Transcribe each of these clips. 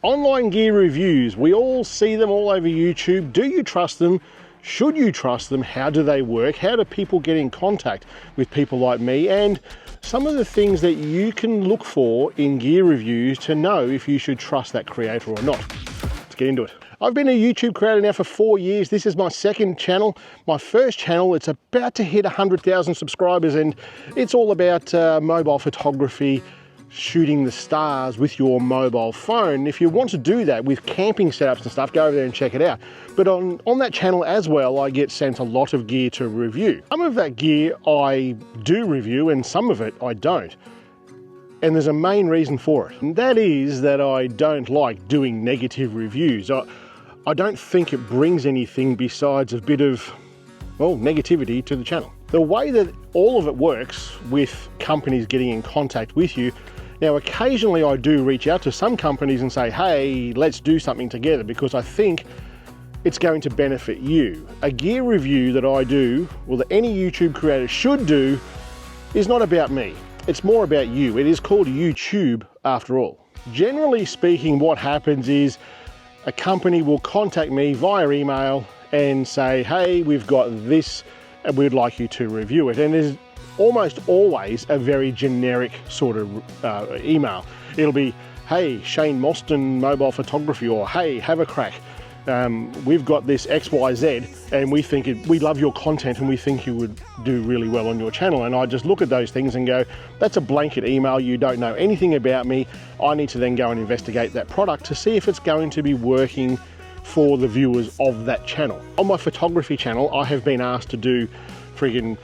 Online gear reviews, we all see them all over YouTube. Do you trust them? Should you trust them? How do they work? How do people get in contact with people like me? And some of the things that you can look for in gear reviews to know if you should trust that creator or not. Let's get into it. I've been a YouTube creator now for 4 years. This is my second channel. My first channel, it's about to hit 100,000 subscribers, and it's all about mobile photography, shooting the stars with your mobile phone. If you want to do that with camping setups and stuff, go over there and check it out. But on that channel as well, I get sent a lot of gear to review. Some of that gear I do review and some of it I don't. And there's a main reason for it. And that is that I don't like doing negative reviews. I don't think it brings anything besides a bit of, well, negativity to the channel. The way that all of it works with companies getting in contact with you, now occasionally I do reach out to some companies and say, hey, let's do something together because I think it's going to benefit you. A gear review that I do, or that any YouTube creator should do, is not about me. It's more about you. It is called YouTube after all. Generally speaking, what happens is a company will contact me via email and say, hey, we've got this and we'd like you to review it. And there's almost always a very generic sort of email. It'll be, hey, Shane Mostyn Mobile Photography, or hey, have a crack. We've got this XYZ and we love your content and we think you would do really well on your channel. And I just look at those things and go, that's a blanket email. You don't know anything about me. I need to then go and investigate that product to see if it's going to be working for the viewers of that channel. On my photography channel, I have been asked to do friggin'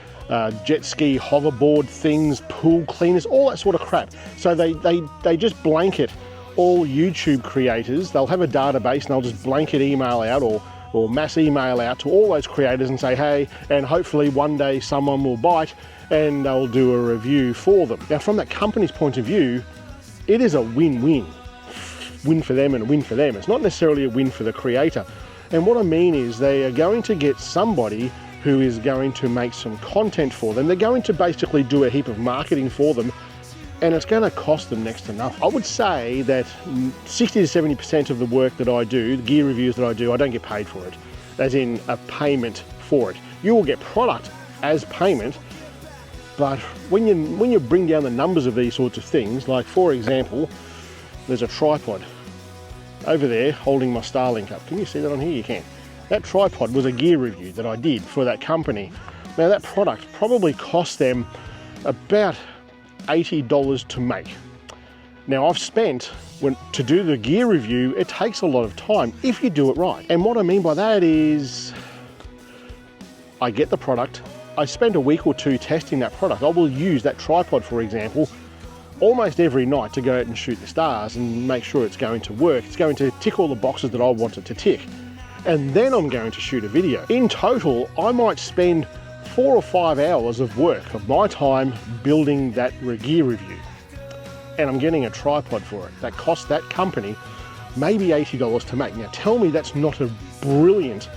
jet ski hoverboard things, pool cleaners, all that sort of crap. So they just blanket all YouTube creators. They'll have a database and they'll just blanket email out or mass email out to all those creators and say, hey, and hopefully one day someone will bite and they'll do a review for them. Now, from that company's point of view, it is a win-win. Win for them and a win for them. It's not necessarily a win for the creator. And what I mean is they are going to get somebody who is going to make some content for them. They're going to basically do a heap of marketing for them, and it's going to cost them next to nothing. I would say that 60 to 70% of the work that I do, the gear reviews that I do, I don't get paid for it, as in a payment for it. You will get product as payment, but when you bring down the numbers of these sorts of things, like for example, there's a tripod over there holding my Starlink up. Can you see that on here? You can. That tripod was a gear review that I did for that company. Now that product probably cost them about $80 to make. Now I've spent, to do the gear review, it takes a lot of time if you do it right. And what I mean by that is, I get the product, I spend a week or two testing that product. I will use that tripod, for example, almost every night to go out and shoot the stars and make sure it's going to work. It's going to tick all the boxes that I want it to tick. And then I'm going to shoot a video. In total, I might spend 4 or 5 hours of work of my time building that gear review. And I'm getting a tripod for it. That costs that company maybe $80 to make. Now tell me that's not a brilliant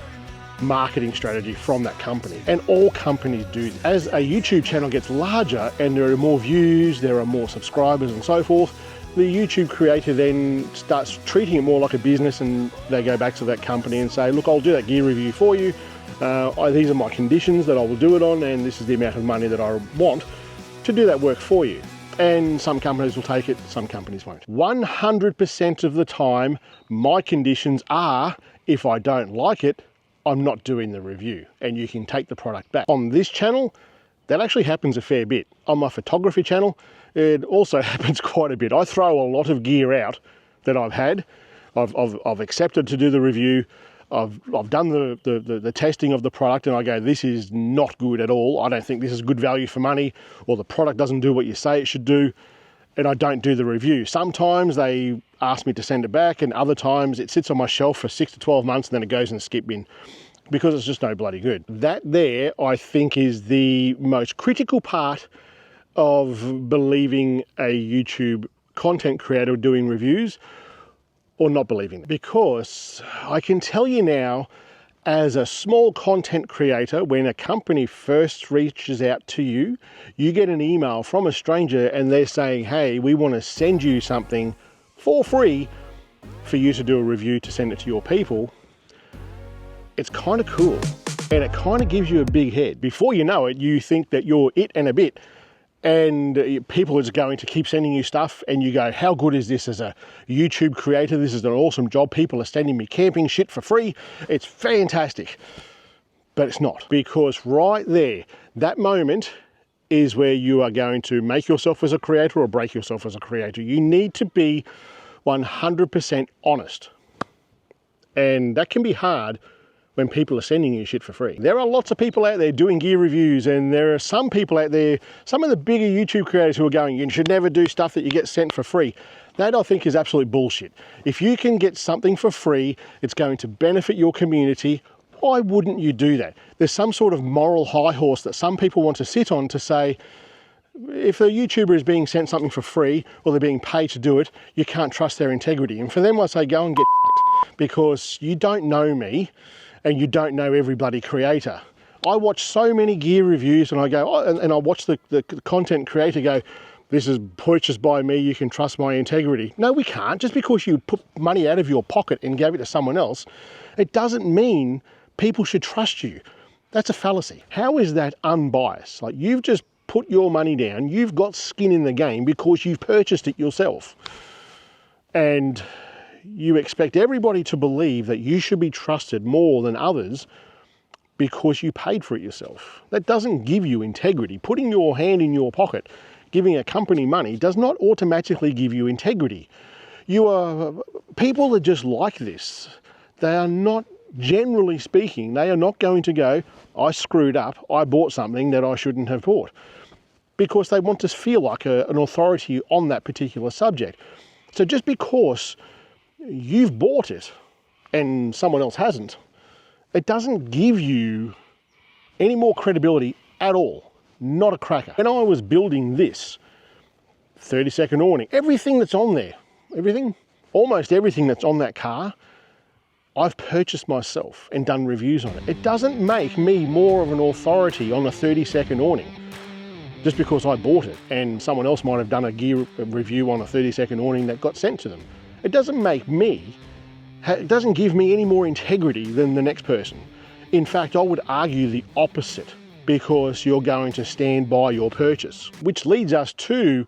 marketing strategy from that company. And all companies do this. As a YouTube channel gets larger and there are more views, there are more subscribers and so forth, the YouTube creator then starts treating it more like a business, and they go back to that company and say, look, I'll do that gear review for you. These are my conditions that I will do it on, and this is the amount of money that I want to do that work for you. And some companies will take it, some companies won't. 100% of the time, my conditions are, if I don't like it, I'm not doing the review, and you can take the product back. On this channel, that actually happens a fair bit. On my photography channel, it also happens quite a bit. I throw a lot of gear out that I've had. I've accepted to do the review. I've done the testing of the product, and I go, this is not good at all. I don't think this is good value for money, or the product doesn't do what you say it should do, and I don't do the review. Sometimes they ask me to send it back, and other times it sits on my shelf for 6 to 12 months and then it goes in the skip bin because it's just no bloody good. That there, I think, is the most critical part of believing a YouTube content creator doing reviews or not believing them. Because I can tell you now, as a small content creator, when a company first reaches out to you, you get an email from a stranger and they're saying, hey, we want to send you something for free for you to do a review to send it to your people, it's kind of cool. And it kind of gives you a big head. Before you know it, you think that you're it and a bit, and people are just going to keep sending you stuff, and you go, how good is this as a YouTube creator? This is an awesome job. People are sending me camping shit for free. It's fantastic. But it's not, because right there, that moment is where you are going to make yourself as a creator or break yourself as a creator. You need to be 100% honest. And that can be hard when people are sending you shit for free. There are lots of people out there doing gear reviews, and there are some people out there, some of the bigger YouTube creators who are going, you should never do stuff that you get sent for free. That I think is absolute bullshit. If you can get something for free, it's going to benefit your community, why wouldn't you do that? There's some sort of moral high horse that some people want to sit on to say, if a YouTuber is being sent something for free, or they're being paid to do it, you can't trust their integrity. And for them, I say, go and get fucked, because you don't know me, and you don't know every bloody creator. I watch so many gear reviews, and I go, oh, and I watch the content creator go, this is purchased by me, you can trust my integrity. No, we can't. Just because you put money out of your pocket and gave it to someone else, it doesn't mean people should trust you. That's a fallacy. How is that unbiased? Like, you've just put your money down, you've got skin in the game because you've purchased it yourself. And you expect everybody to believe that you should be trusted more than others because you paid for it yourself. That doesn't give you integrity. Putting your hand in your pocket, giving a company money, does not automatically give you integrity. People are just like this. They are not, generally speaking, they are not going to go, I screwed up, I bought something that I shouldn't have bought, because they want to feel like an authority on that particular subject. So just because you've bought it and someone else hasn't, it doesn't give you any more credibility at all. Not a cracker. When I was building this 30-second awning, everything that's on there, almost everything that's on that car, I've purchased myself and done reviews on it. It doesn't make me more of an authority on a 30-second awning just because I bought it and someone else might have done a gear review on a 30-second awning that got sent to them. It doesn't make me, it doesn't give me any more integrity than the next person. In fact, I would argue the opposite, because you're going to stand by your purchase. Which leads us to,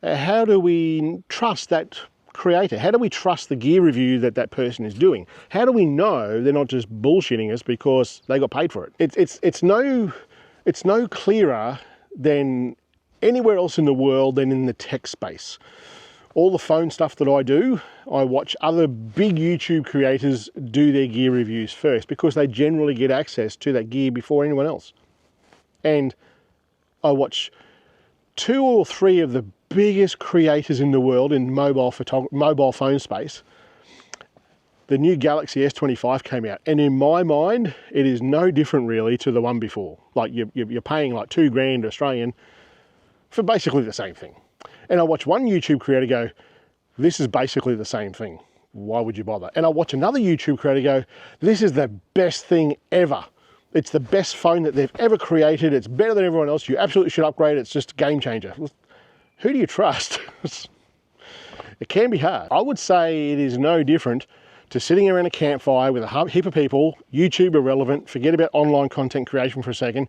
how do we trust that creator? How do we trust the gear review that that person is doing? How do we know they're not just bullshitting us because they got paid for it? It's no clearer than anywhere else in the world than in the tech space. All the phone stuff that I do, I watch other big YouTube creators do their gear reviews first, because they generally get access to that gear before anyone else. And I watch 2 or 3 of the biggest creators in the world in mobile phone space. The new Galaxy S25 came out, and in my mind, it is no different really to the one before. Like, you're paying like $2,000 Australian for basically the same thing. And I watch one YouTube creator go, this is basically the same thing. Why would you bother? And I watch another YouTube creator go, this is the best thing ever. It's the best phone that they've ever created. It's better than everyone else. You absolutely should upgrade. It's just a game changer. Who do you trust? It can be hard. I would say it is no different to sitting around a campfire with a heap of people, YouTube irrelevant, forget about online content creation for a second,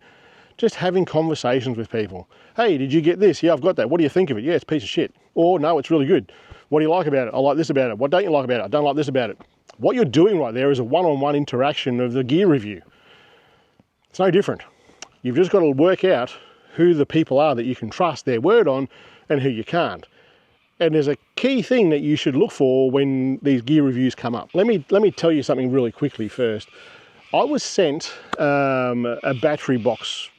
just having conversations with people. Hey, did you get this? Yeah, I've got that. What do you think of it? Yeah, it's a piece of shit. Or no, it's really good. What do you like about it? I like this about it. What don't you like about it? I don't like this about it. What you're doing right there is a one-on-one interaction of the gear review. It's no different. You've just got to work out who the people are that you can trust their word on and who you can't. And there's a key thing that you should look for when these gear reviews come up. Let me tell you something really quickly first. I was sent a battery box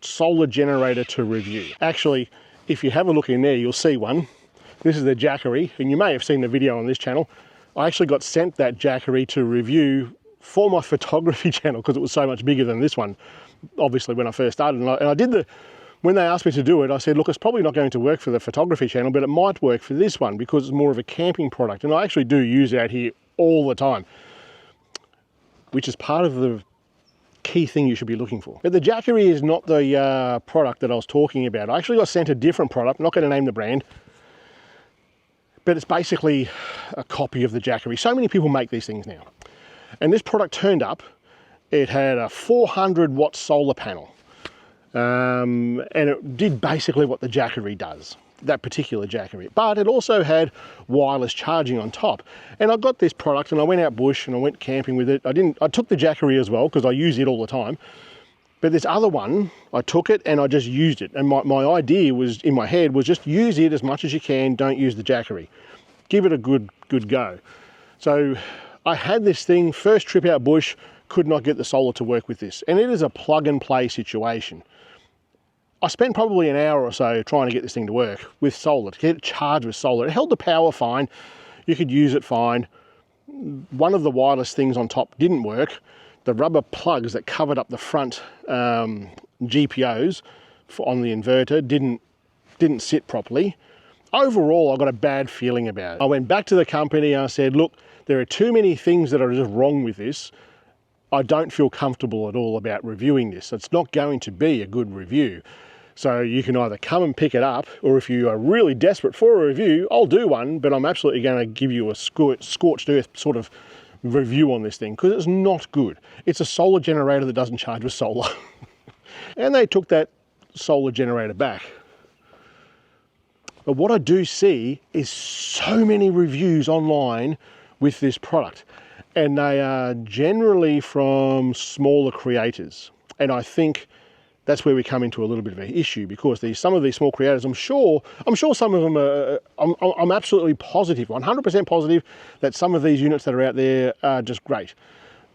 solar generator to review. Actually, if you have a look in there, you'll see one. This is the Jackery, and you may have seen the video on this channel. I actually got sent that Jackery to review for my photography channel because it was so much bigger than this one, obviously, when I first started. And I did when they asked me to do it, I said, look, it's probably not going to work for the photography channel, but it might work for this one because it's more of a camping product. And I actually do use it out here all the time, which is part of the key thing you should be looking for. But the Jackery is not the product that I was talking about. I actually got sent a different product. I'm not going to name the brand, but it's basically a copy of the Jackery. So many people make these things now. And this product turned up, it had a 400 watt solar panel. And it did basically what the Jackery does, that particular Jackery. But it also had wireless charging on top. And I got this product and I went out bush and I went camping with it. I took the Jackery as well because I use it all the time. But this other one, I took it and I just used it. And my idea was, in my head, was just use it as much as you can, don't use the Jackery. Give it a good go. So I had this thing, first trip out bush, could not get the solar to work with this. And it is a plug and play situation. I spent probably an hour or so trying to get this thing to work with solar, to get it charged with solar. It held the power fine, you could use it fine. One of the wireless things on top didn't work. The rubber plugs that covered up the front GPOs on the inverter didn't sit properly. Overall, I got a bad feeling about it. I went back to the company and I said, look, there are too many things that are just wrong with this. I don't feel comfortable at all about reviewing this. It's not going to be a good review. So you can either come and pick it up, or if you are really desperate for a review, I'll do one, but I'm absolutely going to give you a scorched earth sort of review on this thing, because it's not good. It's a solar generator that doesn't charge with solar. And they took that solar generator back. But what I do see is so many reviews online with this product, and they are generally from smaller creators. And I think that's where we come into a little bit of an issue, because some of these small creators, I'm sure some of them are, I'm absolutely positive, 100% positive that some of these units that are out there are just great.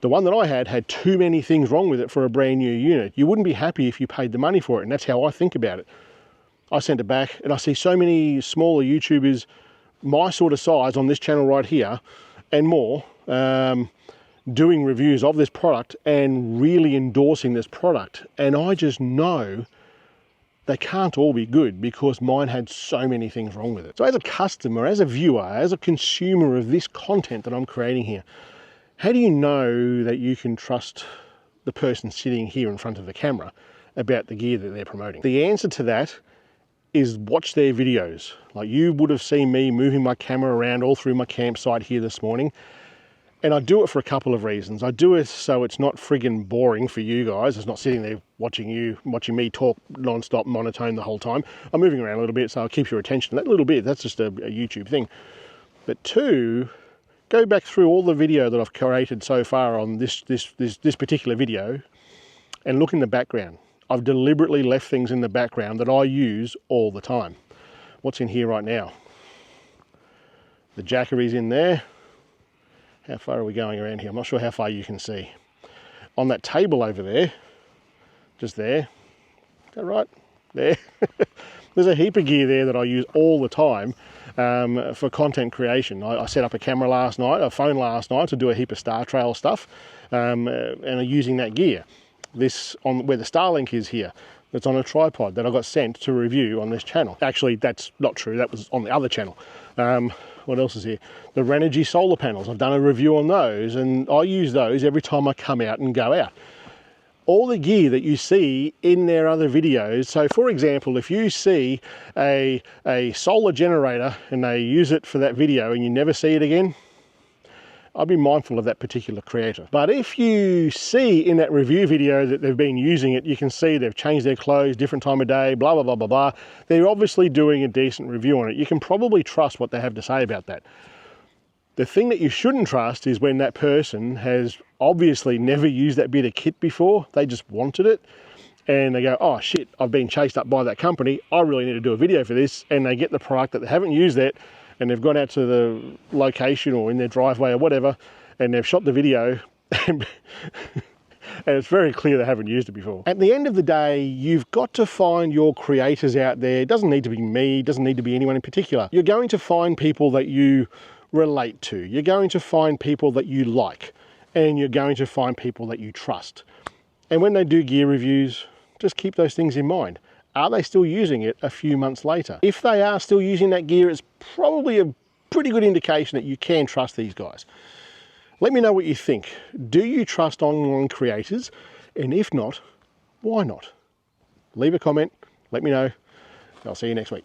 The one that I had too many things wrong with it for a brand new unit. You wouldn't be happy if you paid the money for it, and that's how I think about it. I sent it back, and I see so many smaller YouTubers my sort of size on this channel right here and more, doing reviews of this product and really endorsing this product. And I just know they can't all be good, because mine had so many things wrong with it. So as a customer, as a viewer, as a consumer of this content that I'm creating here, how do you know that you can trust the person sitting here in front of the camera about the gear that they're promoting? The answer to that is watch their videos. Like, you would have seen me moving my camera around all through my campsite here this morning. And I do it for a couple of reasons. I do it so it's not friggin' boring for you guys. It's not sitting there watching me talk non-stop, monotone the whole time. I'm moving around a little bit, so I'll keep your attention. That little bit, that's just a YouTube thing. But two, go back through all the video that I've created so far on this particular video and look in the background. I've deliberately left things in the background that I use all the time. What's in here right now? The Jackery's in there. How far are we going around here? I'm not sure how far you can see. On that table over there, just there, is that right? There. There's a heap of gear there that I use all the time for content creation. I set up a camera last night, a phone last night, to do a heap of Star Trail stuff, and I'm using that gear. This, on where the Starlink is here, that's on a tripod that I got sent to review on this channel. Actually, that's not true. That was on the other channel. What else is here? The Renogy solar panels. I've done a review on those, and I use those every time I come out and go out. All the gear that you see in their other videos. So for example, if you see a solar generator and they use it for that video and you never see it again, I'll be mindful of that particular creator. But if you see in that review video that they've been using it, you can see they've changed their clothes, different time of day, blah, blah, blah, blah, blah. They're obviously doing a decent review on it. You can probably trust what they have to say about that. The thing that you shouldn't trust is when that person has obviously never used that bit of kit before. They just wanted it and they go, oh shit, I've been chased up by that company. I really need to do a video for this. And they get the product that they haven't used it, and they've gone out to the location or in their driveway or whatever, and they've shot the video and it's very clear they haven't used it before. At the end of the day, you've got to find your creators out there. It doesn't need to be me, it doesn't need to be anyone in particular. You're going to find people that you relate to. You're going to find people that you like, and you're going to find people that you trust. And when they do gear reviews, just keep those things in mind. Are they still using it a few months later? If they are still using that gear, it's probably a pretty good indication that you can trust these guys. Let me know what you think. Do you trust online creators? And if not, why not? Leave a comment, let me know. I'll see you next week.